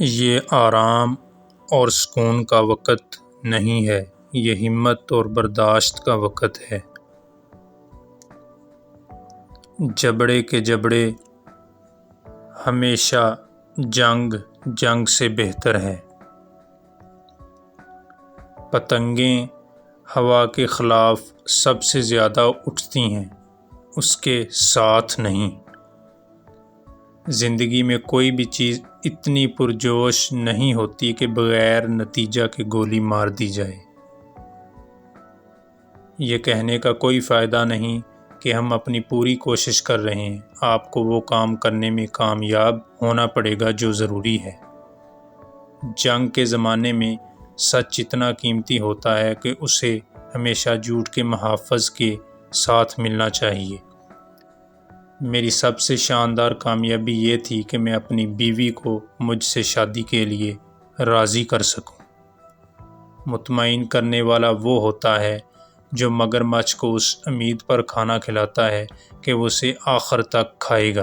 یہ آرام اور سکون کا وقت نہیں ہے، یہ ہمت اور برداشت کا وقت ہے۔ جبڑے کے جبڑے ہمیشہ جنگ سے بہتر ہے۔ پتنگیں ہوا کے خلاف سب سے زیادہ اٹھتی ہیں، اس کے ساتھ نہیں۔ زندگی میں کوئی بھی چیز اتنی پرجوش نہیں ہوتی کہ بغیر نتیجہ کے گولی مار دی جائے۔ یہ کہنے کا کوئی فائدہ نہیں کہ ہم اپنی پوری کوشش کر رہے ہیں، آپ کو وہ کام کرنے میں کامیاب ہونا پڑے گا جو ضروری ہے۔ جنگ کے زمانے میں سچ اتنا قیمتی ہوتا ہے کہ اسے ہمیشہ جھوٹ کے محافظ کے ساتھ ملنا چاہیے۔ میری سب سے شاندار کامیابی یہ تھی کہ میں اپنی بیوی کو مجھ سے شادی کے لیے راضی کر سکوں۔ مطمئن کرنے والا وہ ہوتا ہے جو مگرمچھ کو اس امید پر کھانا کھلاتا ہے کہ وہ اسے آخر تک کھائے گا۔